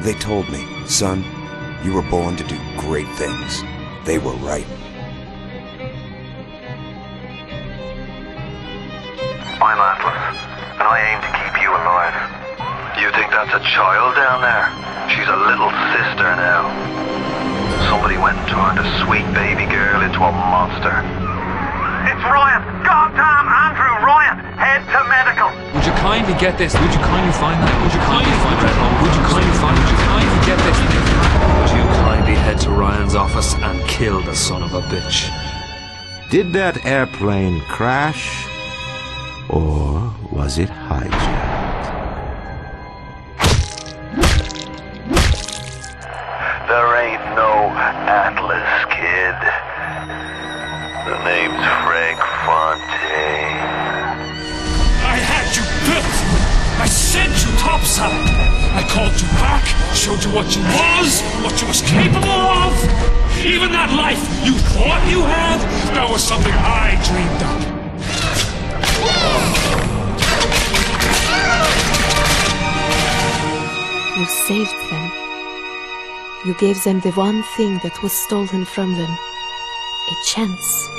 They told me, son, you were born to do great things. They were right. I'm Atlas, and I aim to keep you alive. You think that's a child down there? She's a little sister now. Somebody went and turned a sweet baby girl into a monster. It's Ryan! Goddamn Andrew Ryan! Head to medical! Would you kindly get this? Would you kindly find that? Would you kindly find that? Would you kindly find? Would you kindly get this? Would you kindly head to Ryan's office and kill the son of a bitch? Did that airplane crash? Or was it hijacked? There ain't no Atlas, kid. The name's Frank Fontaine. I had you built! I sent you topside! I called you back, showed you what you was capable of! Even that life you thought you had, that was something I dreamed up. You saved them. You gave them the one thing that was stolen from them. A chance.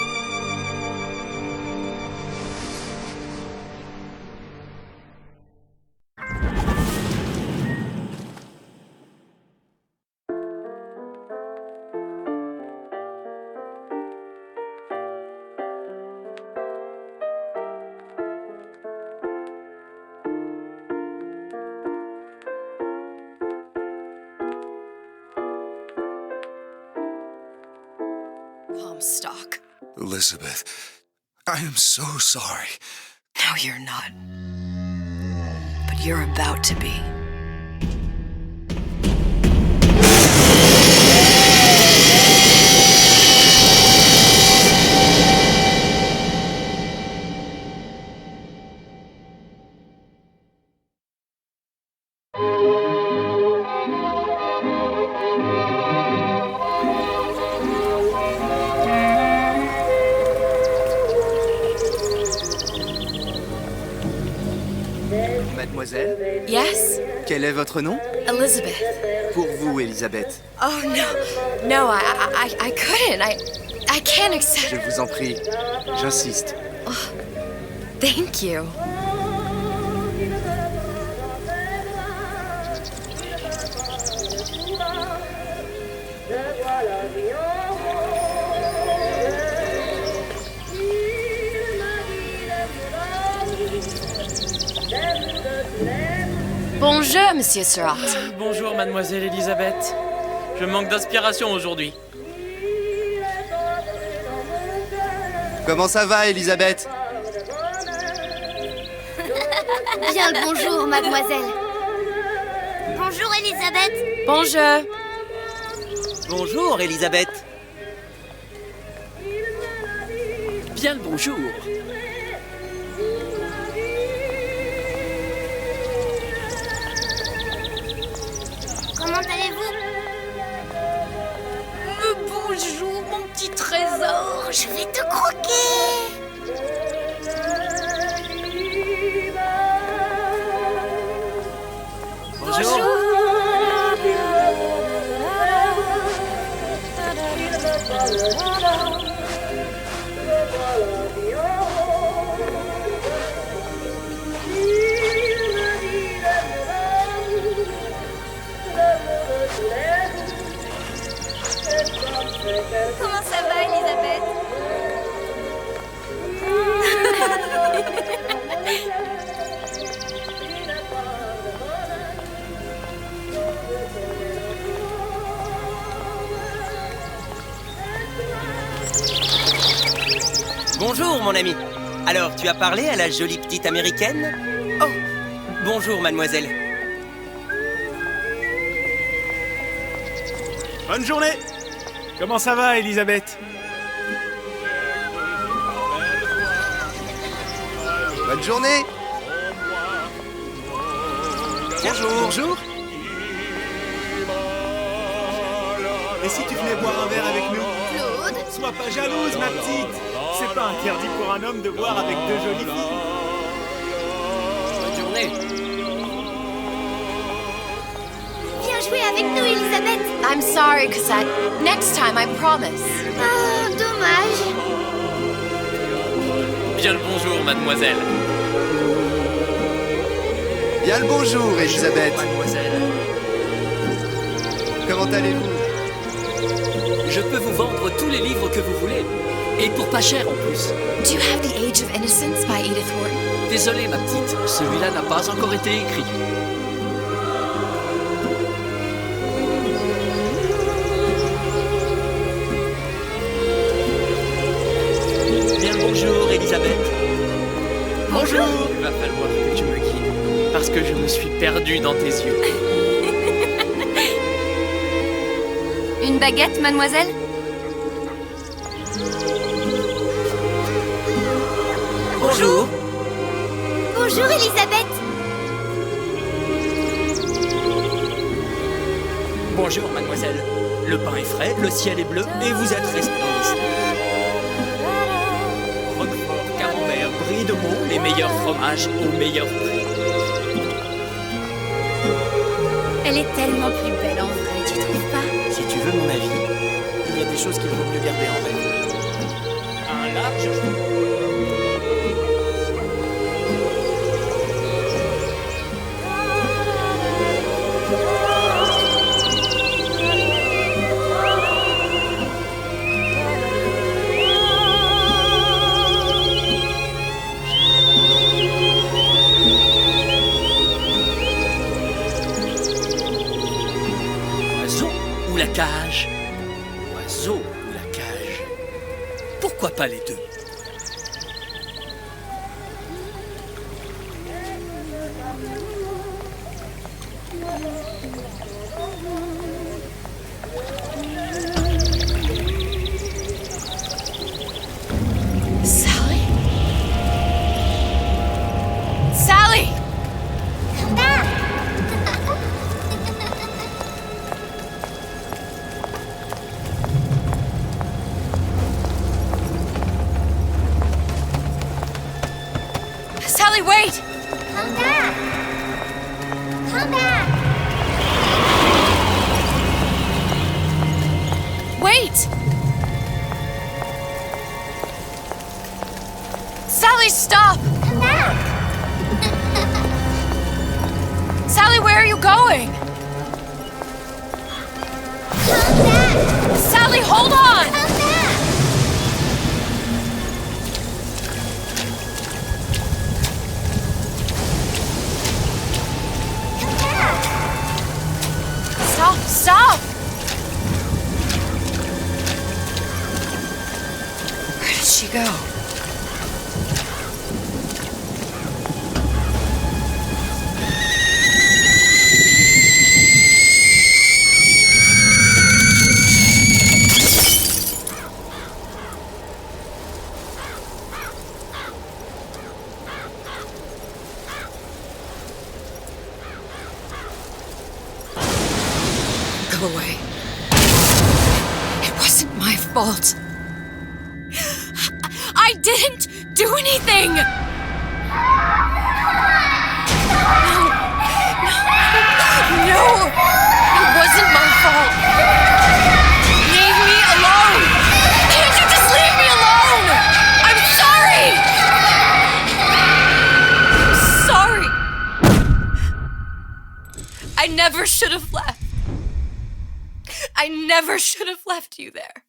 Comstock. Elizabeth, I am so sorry. No, you're not. But you're about to be. Mademoiselle, Yes? quel est votre nom? Elizabeth. Pour vous, Elisabeth. Oh, no. No, I couldn't. I can't accept... Je vous en prie, j'insiste. Thank you. Bonjour, Monsieur Surratt. Bonjour, mademoiselle Elisabeth. Je manque d'inspiration aujourd'hui. Comment ça va, Elisabeth? Bien le bonjour, mademoiselle. Bonjour, Elisabeth. Bonjour. Bonjour, Elisabeth. Bien le bonjour. Comment allez-vous? Bonjour, mon petit trésor. Je vais te croquer. Bonjour. Comment ça va, Elisabeth? Bonjour, mon ami. Alors, tu as parlé à la jolie petite américaine? Oh, bonjour, mademoiselle. Bonne journée! Comment ça va, Elisabeth? Bonne journée. Bonjour. Bonjour. Et si tu venais boire un verre avec nous? Claude? Sois pas jalouse, ma petite! C'est pas interdit pour un homme de boire avec deux jolies filles. Bonne journée. Viens jouer avec nous, Elisabeth. I'm sorry, Cassette. Next time, I promise. Oh, dommage. Bien le bonjour, mademoiselle. Bien le bonjour, Elisabeth. Mademoiselle. Comment allez-vous? Je peux vous vendre tous les livres que vous voulez. Et pour pas cher en plus. Do you have The Age of Innocence by Edith Wharton? Désolé, ma petite, celui-là n'a pas encore été écrit. Bien le bonjour, Elisabeth. Bonjour. Il va falloir que tu me guides, parce que je me suis perdu dans tes yeux. Une baguette, mademoiselle? Bonjour. Bonjour, Elisabeth. Bonjour, mademoiselle. Le pain est frais, le ciel est bleu, et vous êtes resté dans l'histoire. Roquefort, camembert, brie de Meaux, les meilleurs fromages au meilleur prix. Elle est tellement plus belle en vrai, tu trouves pas? Si tu veux mon avis, il y a des choses qu'il vaut mieux garder en rêve. Un large... Oiseau ou la cage? Oiseau ou la cage? Pourquoi pas les deux? Sally? Sally! Sally, wait! Come back. Come back. Wait! Sally, stop! Come back. Sally, where are you going? Come back. Sally, hold on! Come back. Come back. Stop, stop! Where did she go? Go away. It wasn't my fault. I didn't do anything! No, it wasn't my fault. Leave me alone! Can't you just leave me alone? I'm sorry! I'm sorry. I never should have left. I never should have left you there.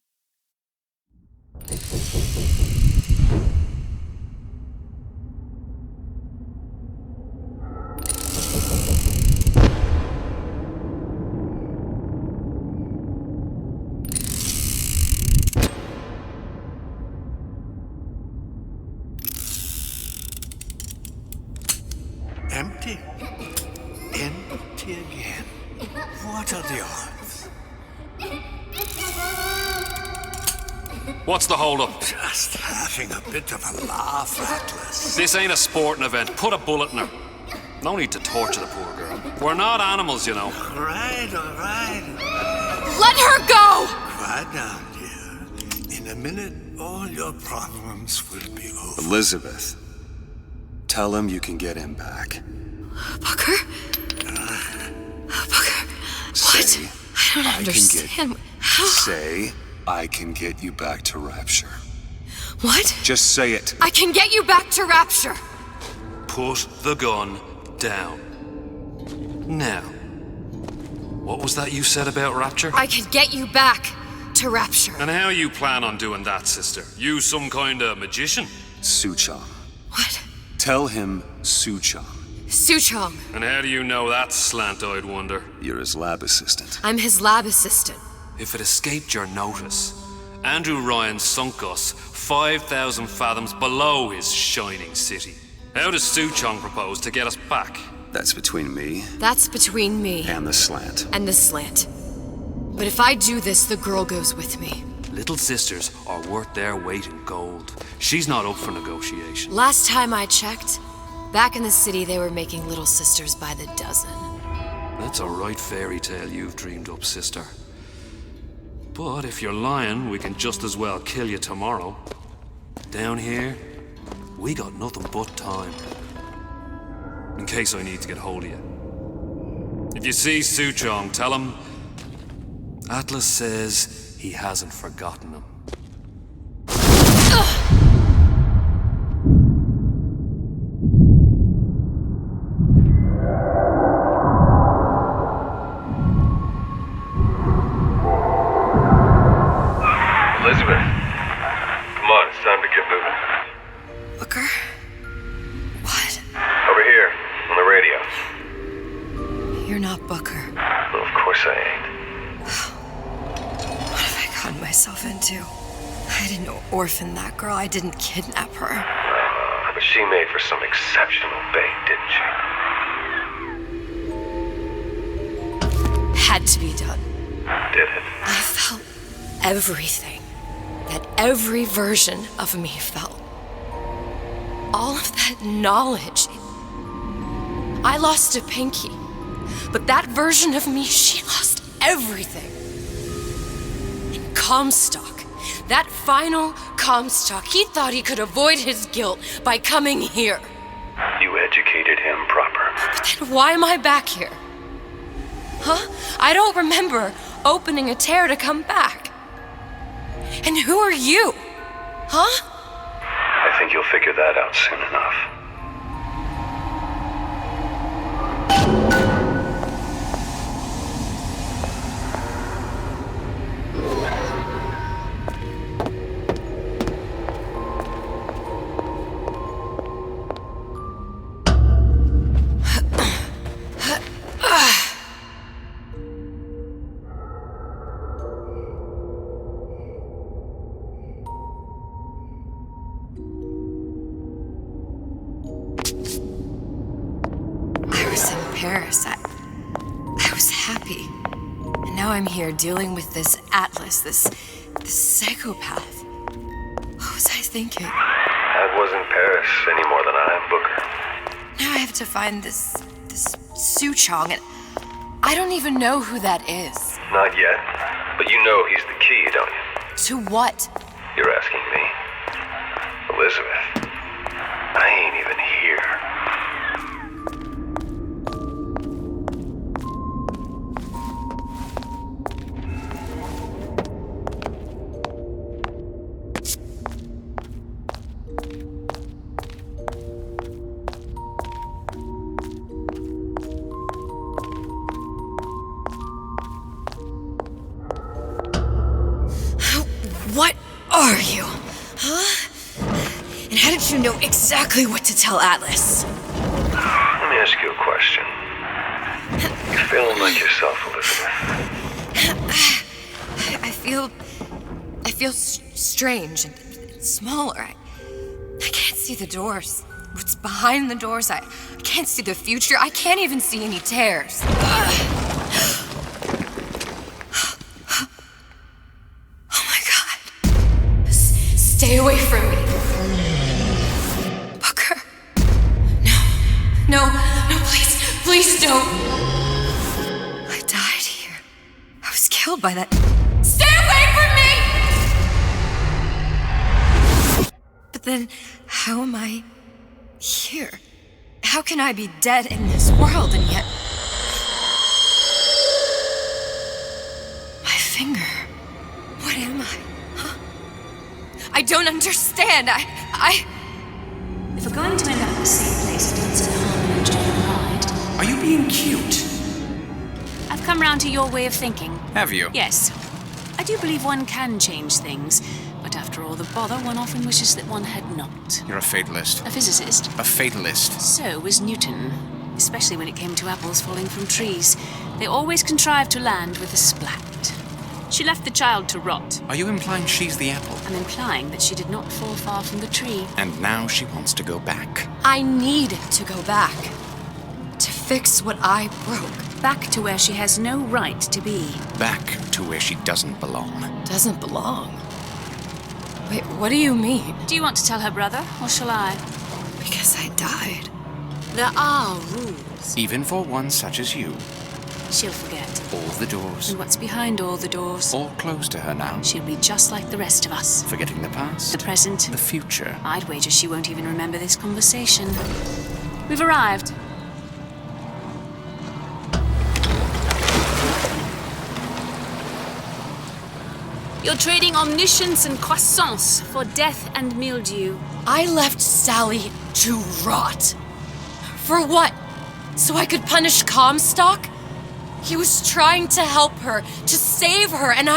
Empty? Empty again. What are the odds? What's the hold-up? Just having a bit of a laugh, Atlas. This ain't a sporting event. Put a bullet in her. No need to torture the poor girl. We're not animals, you know. All right. Let her go! Quiet down, dear. In a minute, all your problems will be over. Elizabeth, tell him you can get him back. Booker? Booker, Say, I don't understand. How? Say, I can get you back to Rapture. What? Just say it. I can get you back to Rapture. Put the gun down. Now, what was that you said about Rapture? I can get you back to Rapture. And how you plan on doing that, sister? You some kind of magician? Suchong. What? Tell him Suchong. Suchong. And how do you know that, slant-eyed wonder? You're his lab assistant. I'm his lab assistant. If it escaped your notice, Andrew Ryan sunk us 5,000 fathoms below his shining city. How does Suchong propose to get us back? That's between me That's between me and the slant. and the slant. But if I do this, the girl goes with me. Little sisters are worth their weight in gold. She's not up for negotiation. Last time I checked, back in the city they were making little sisters by the dozen. That's a right fairy tale you've dreamed up, sister. But if you're lying, we can just as well kill you tomorrow. Down here, we got nothing but time. In case I need to get hold of you. If you see Suchong, tell him Atlas says he hasn't forgotten him. Elizabeth, come on, it's time to get moving. Booker? What? Over here, on the radio. You're not Booker. Well, of course I ain't. What have I gotten myself into? I didn't orphan that girl. I didn't kidnap her. But she made for some exceptional bait, didn't she? Had to be done. Did it? I felt everything that every version of me felt. All of that knowledge. I lost a pinky, but that version of me, she lost everything. And Comstock, that final Comstock, he thought he could avoid his guilt by coming here. You educated him proper. But then why am I back here? Huh? I don't remember opening a tear to come back. And who are you? Huh? I think you'll figure that out soon enough. Paris. I was happy. And now I'm here dealing with this Atlas, this psychopath. What was I thinking? That wasn't Paris any more than I am Booker. Now I have to find this Suchong, and I don't even know who that is. Not yet, but you know he's the key, don't you? To what? You're asking me. Elizabeth, I ain't even here. What are you? Huh? And how did you know exactly what to tell Atlas? Let me ask you a question. You feeling like yourself, Elizabeth? I feel strange and smaller. I can't see the doors. What's behind the doors? I can't see the future. I can't even see any tears. Stay away from me. Booker. No, please don't. I died here. I was killed by that. Stay away from me! But then, how am I here? How can I be dead in this world and yet... finger. What am I? Huh? I don't understand. If we're going to end up in the same place, dance in harmony and join the ride. Are you being cute? I've come round to your way of thinking. Have you? Yes. I do believe one can change things, but after all the bother, one often wishes that one had not. You're a fatalist. A physicist. A fatalist. So was Newton, especially when it came to apples falling from trees. They always contrived to land with a splat. She left the child to rot. Are you implying she's the apple? I'm implying that she did not fall far from the tree. And now she wants to go back. I need to go back. To fix what I broke. Back to where she has no right to be. Back to where she doesn't belong. Doesn't belong? Wait, what do you mean? Do you want to tell her brother, or shall I? Because I died. There are rules. Even for one such as you. She'll forget. All the doors. And what's behind all the doors? All closed to her now. She'll be just like the rest of us. Forgetting the past. The present. The future. I'd wager she won't even remember this conversation. We've arrived. You're trading omniscience and croissance for death and mildew. I left Sally to rot. For what? So I could punish Comstock? He was trying to help her, to save her, and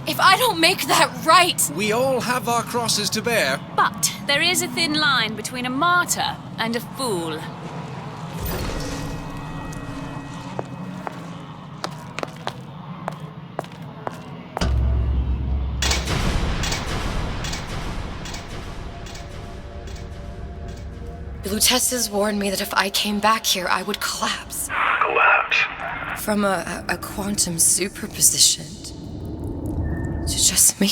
if I don't make that right... We all have our crosses to bear. But there is a thin line between a martyr and a fool. The Lutesses warned me that if I came back here, I would collapse. Collapse? From a quantum superposition to just me.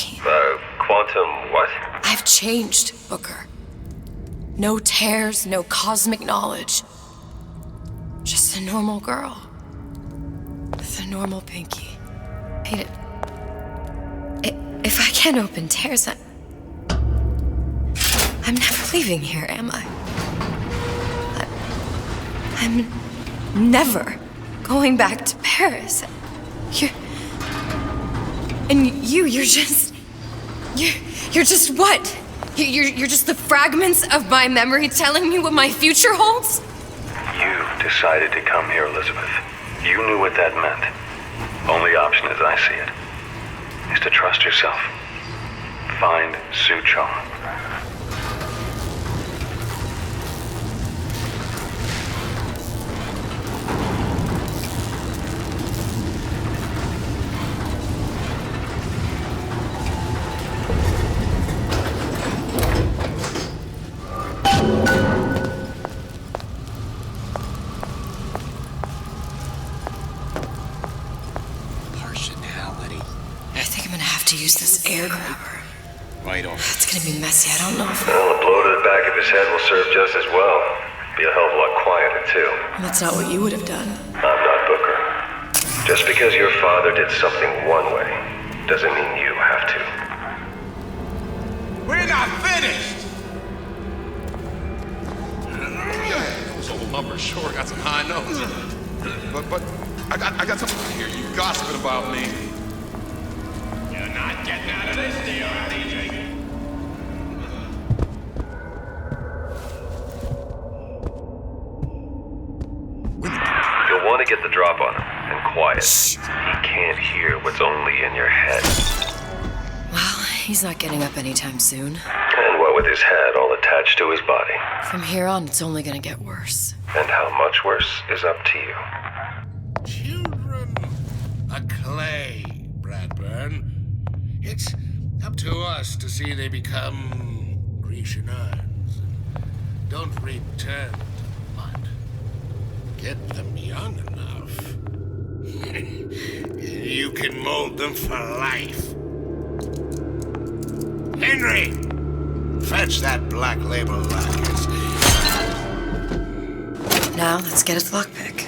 Quantum what? I've changed, Booker. No tears, no cosmic knowledge. Just a normal girl. With a normal pinky. Hate it. If I can't open tears, I'm never leaving here, am I? I'm never going back to Paris. You're just what? You're just the fragments of my memory telling me what my future holds? You decided to come here, Elizabeth. You knew what that meant. Only option, as I see it, is to trust yourself. Find Sue Chong. Air grabber. Why don't? It's gonna be messy. I don't know if... Well, a blow to the back of his head will serve just as well. Be a hell of a lot quieter, too. That's not what you would have done. I'm not Booker. Just because your father did something one way, doesn't mean you have to. We're not finished! Those old numbers sure got some high notes. But I got something to hear you gossiping about me. You're not getting out of this deal, DJ. You'll want to get the drop on him, and quiet. He can't hear what's only in your head. Well, he's not getting up anytime soon. And what with his head all attached to his body. From here on, it's only gonna get worse. And how much worse is up to you. Children are clay, Bradburn. It's up to us to see they become Grecian urns. Don't return to the mud. Get them young enough. You can mold them for life. Henry! Fetch that black label lacquers. Now, let's get its lockpick.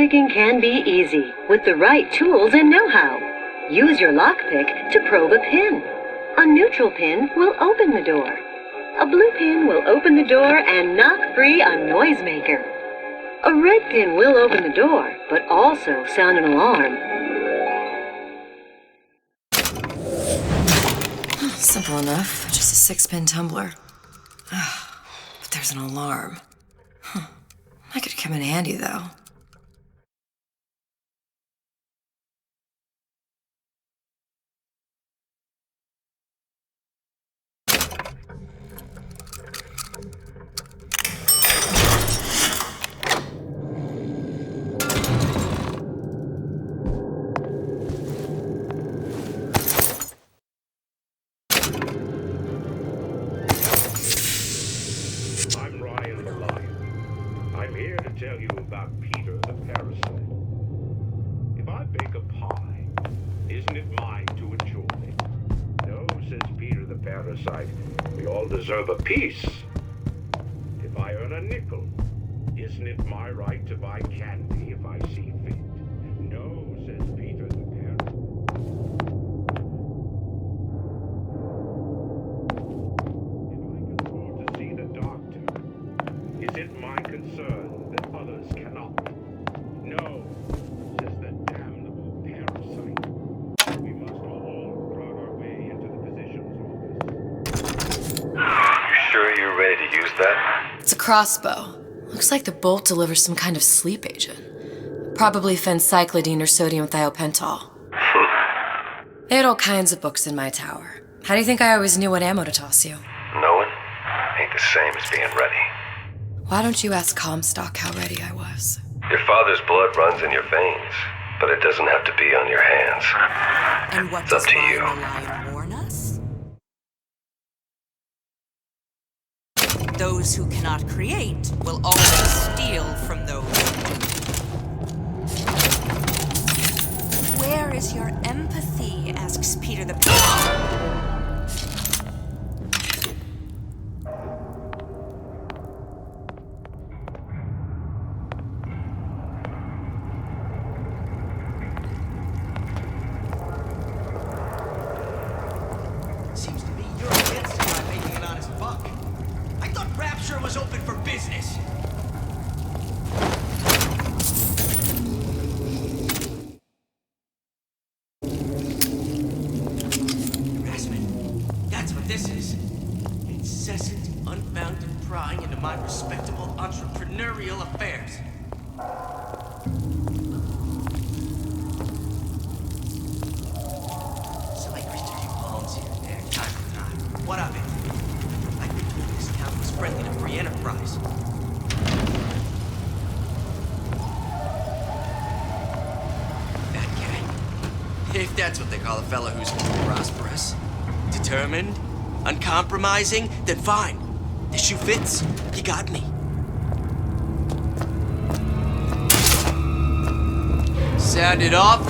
Lockpicking can be easy with the right tools and know-how. Use your lockpick to probe a pin. A neutral pin will open the door. A blue pin will open the door and knock free a noisemaker. A red pin will open the door, but also sound an alarm. Simple enough. Just a 6-pin tumbler. But there's an alarm. That could come in handy, though. Tell you about Peter the parasite. If I bake a pie, isn't it mine to enjoy? No, says Peter the parasite, we all deserve a piece. If I earn a nickel, isn't it my right to buy candy if I see fit? No, says Peter the parasite. If I can afford to see the doctor, is it my concern others cannot? No, says the damnable parasite. We must all crowd our way into the physician's office. You sure you're ready to use that? It's a crossbow. Looks like the bolt delivers some kind of sleep agent. Probably phencyclidine or sodium thiopental. They had all kinds of books in my tower. How do you think I always knew what ammo to toss you? Knowing ain't the same as being ready. Why don't you ask Comstock how ready I was? Your father's blood runs in your veins, but it doesn't have to be on your hands. And what it's up does to Ryan you. the Lion warn us? Those who cannot create will always steal from those who do. Where is your empathy? Asks Peter the Seems to me you're against it by making an honest buck. I thought Rapture was open for business. Harassment. That's what this is. Incessant, unbounded prying into my respectable entrepreneurial affairs. So I grease your palms here and there, time to time. What of it? I've been told this town was friendly to free enterprise. That guy. If that's what they call a fellow who's prosperous, determined, uncompromising, then fine. The shoe fits. You got me. Sound it off.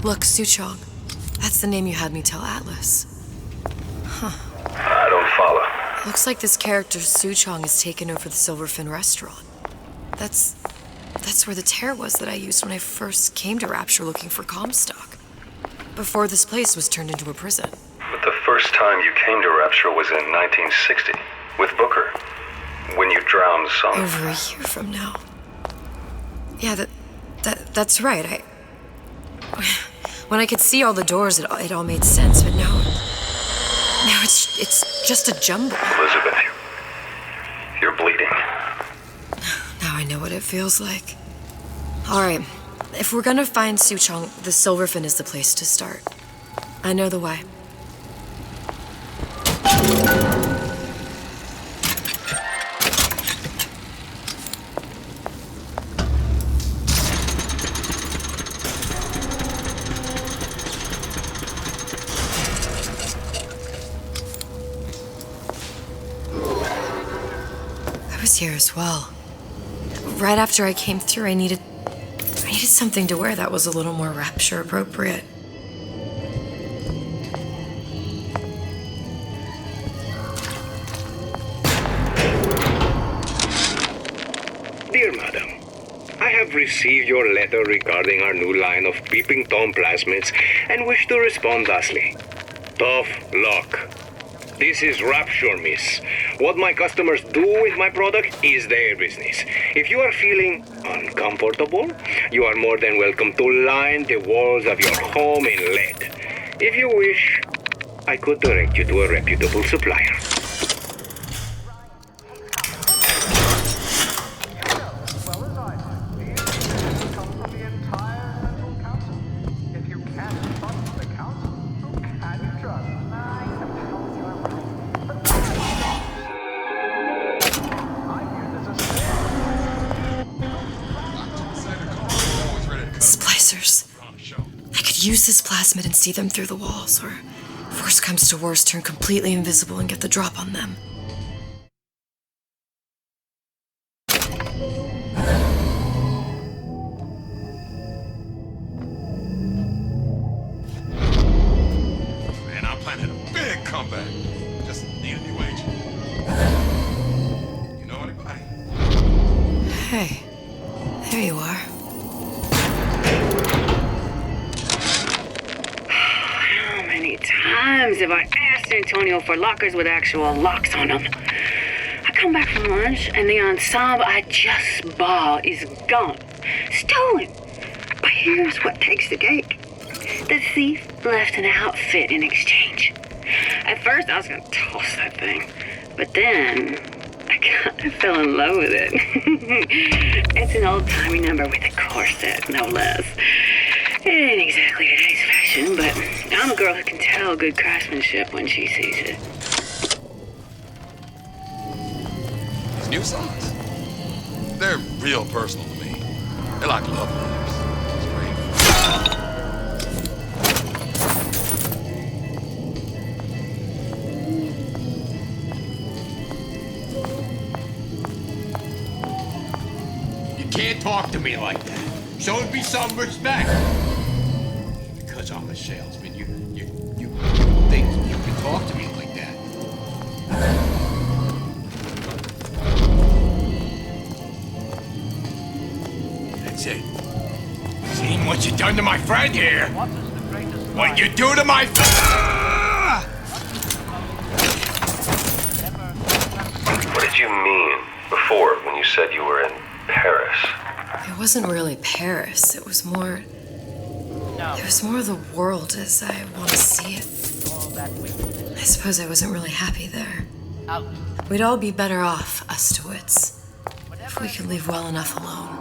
Look, Suchong. That's the name you had me tell Atlas. Huh. I don't follow. Looks like this character Suchong has taken over the Silverfin restaurant. That's where the tear was that I used when I first came to Rapture looking for Comstock. Before this place was turned into a prison. But the first time you came to Rapture was in 1960, with Booker. When you drowned some... Over a year from now. Yeah, that's right. When I could see all the doors, it all made sense, but now it's just a jumble. Elizabeth, you're bleeding. Now I know what it feels like. All right, if we're gonna find Suchong, the Silverfin is the place to start. I know the way. Here as well. Right after I came through, I needed something to wear that was a little more Rapture appropriate. Dear Madam, I have received your letter regarding our new line of Peeping Tom plasmids and wish to respond thusly. Tough luck. This is Rapture, miss. What my customers do with my product is their business. If you are feeling uncomfortable, you are more than welcome to line the walls of your home in lead. If you wish, I could direct you to a reputable supplier. Use this plasmid and see them through the walls, or if worst comes to worst, turn completely invisible and get the drop on them. Man, I'm planning a big comeback. Just need a new agent. You know anybody? Hey, there you are. How many times have I asked Antonio for lockers with actual locks on them? I come back from lunch and the ensemble I just bought is gone. Stolen. But here's what takes the cake. The thief left an outfit in exchange. At first I was gonna toss that thing, but then I kind of fell in love with it. It's an old-timey number with a corset, no less. It ain't exactly today's fashion, but I'm a girl who can tell good craftsmanship when she sees it. These new songs, they're real personal to me. They're like love letters. It's great. You can't talk to me like that. Show me some respect. Because I'm a salesman, you think you can talk to me like that. That's it. Seen what you done to my friend here. What you do to my What did you mean before when you said you were in Paris? It wasn't really Paris. It was more the world as I want to see it. I suppose I wasn't really happy there. We'd all be better off, us DeWitts, if we could leave well enough alone.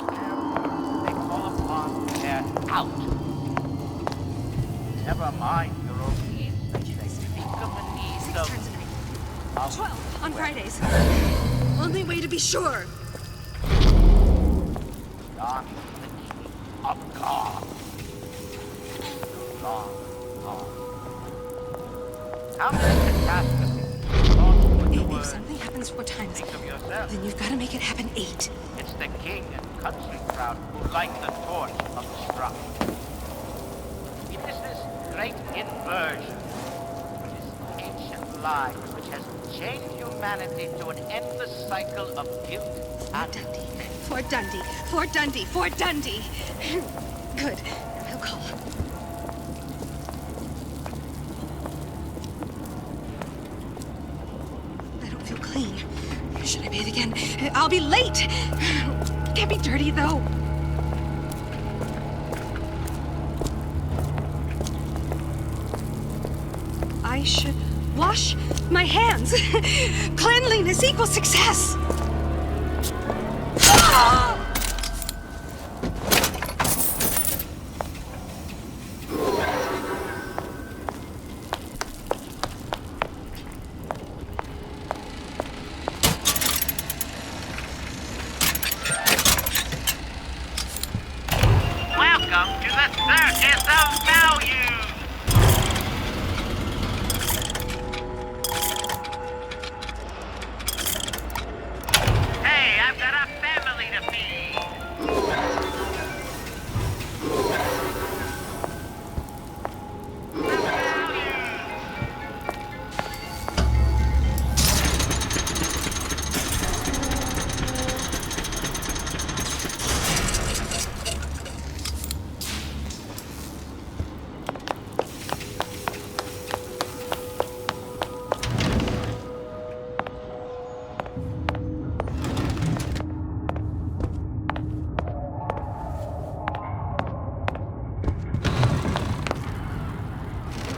Out. Never mind your own needs, but they speak of the needs of... 12 on Fridays. Only way to be sure. Not the need of God. Long. How many catastrophes? If something happens 4 times, then you've got to make it happen 8. It's the king and country crowd who light the torch of destruction. It is this great inversion. This ancient lie which has chained humanity to an endless cycle of guilt and Fort Dundee. Fort Dundee. Fort Dundee. Good. I'll call. I don't feel clean. Should I bathe again? I'll be late. Can't be dirty, though. I should wash my hands. Cleanliness equals success. welcome to the Circus of Value! Hey, I've got a family to feed!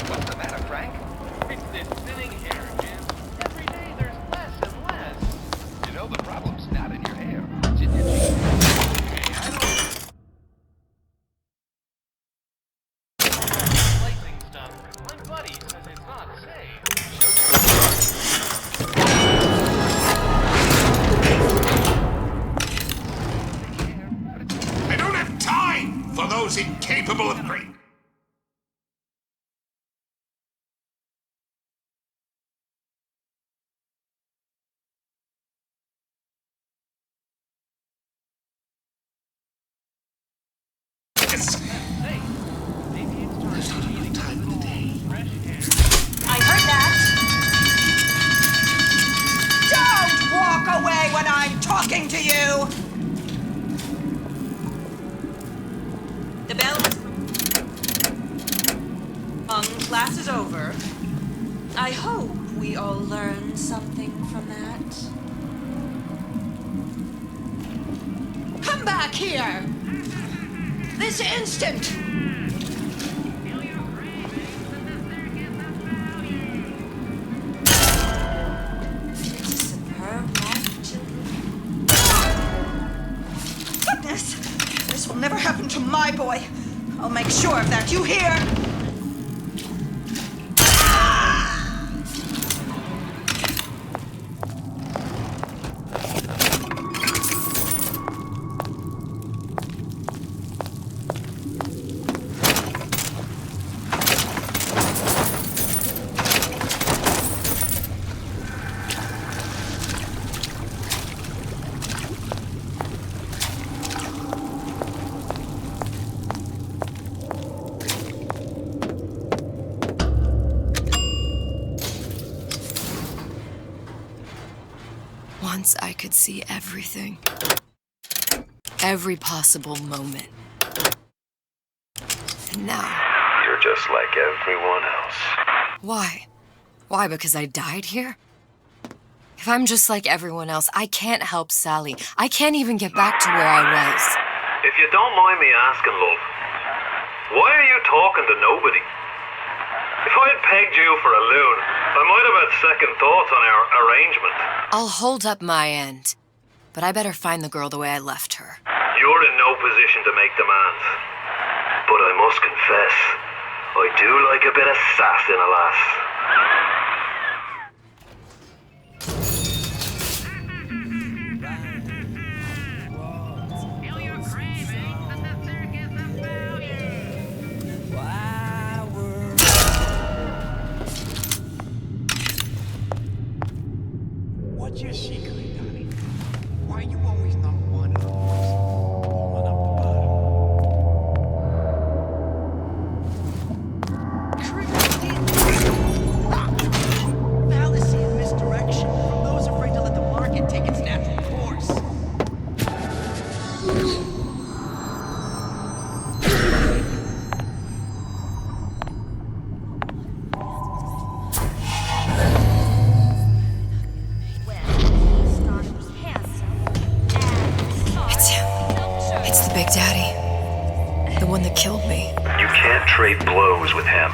What's the matter, Frank? It's this thinning hair, Jim. Every day there's less and less. You know, the problem's not in your hair. It's in your jeans. Hey, I don't... Lightning stuff. My buddy says it's not I don't have time for those incapable of great. I heard that. Don't walk away when I'm talking to you. The bell. Class is over. I hope we all learned something from that. Come back here. This instant. Goodness! This will never happen to my boy. I'll make sure of that. You hear? Once I could see everything. Every possible moment. And now... You're just like everyone else. Why? Why, because I died here? If I'm just like everyone else, I can't help Sally. I can't even get back to where I was. If you don't mind me asking, love, why are you talking to nobody? If I had pegged you for a loon, I might have had second thoughts on our arrangement. I'll hold up my end. But I better find the girl the way I left her. You're in no position to make demands. But I must confess, I do like a bit of sass in a lass. What's your secret, Donnie? Why are you always number one in all this? Pulling up the bottom. It's the Big Daddy. The one that killed me. You can't trade blows with him.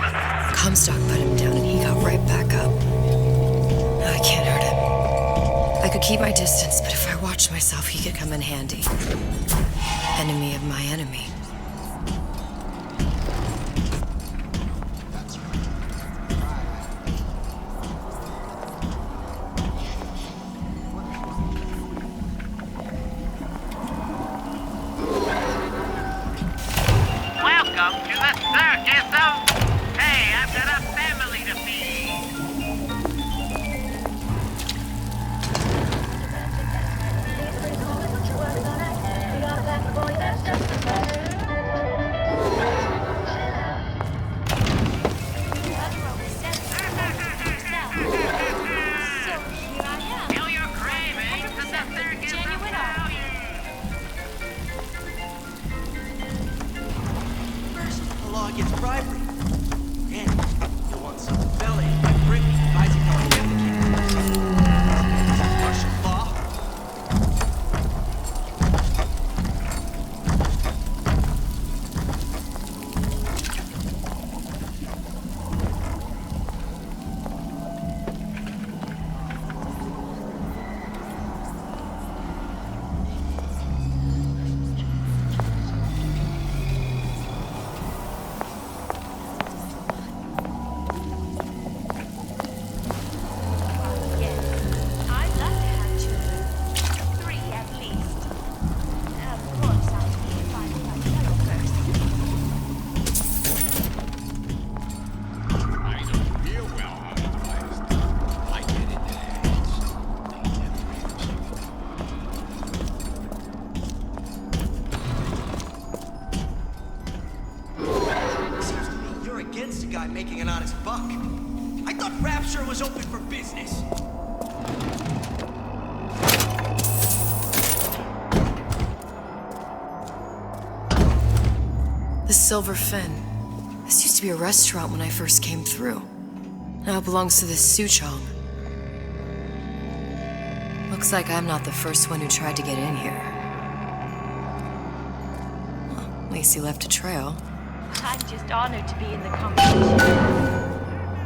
Comstock put him down and he got right back up. I can't hurt him. I could keep my distance, but if I watched myself, he could come in handy. Enemy of my enemy. Welcome to the circus of... Hey, I've got a family to feed. Feel your cravings, and the circus of value. First, the law gets bribery. Then, you want some belly like Brittany buys it from a Russian law. I'd love to have children. 3 at least. Of course, I'd be fine with my fellow first. I know real well how to fight us. I get into that. Seems to me you're against a guy making an honest buck. I thought Rapture was open for business. The Silver Fin. This used to be a restaurant when I first came through. Now it belongs to this Suchong. Looks like I'm not the first one who tried to get in here. Well, at least he left a trail. I'm just honored to be in the competition.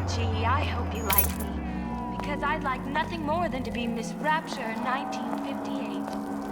Gee, I hope you like me. Because I'd like nothing more than to be Miss Rapture in 1958.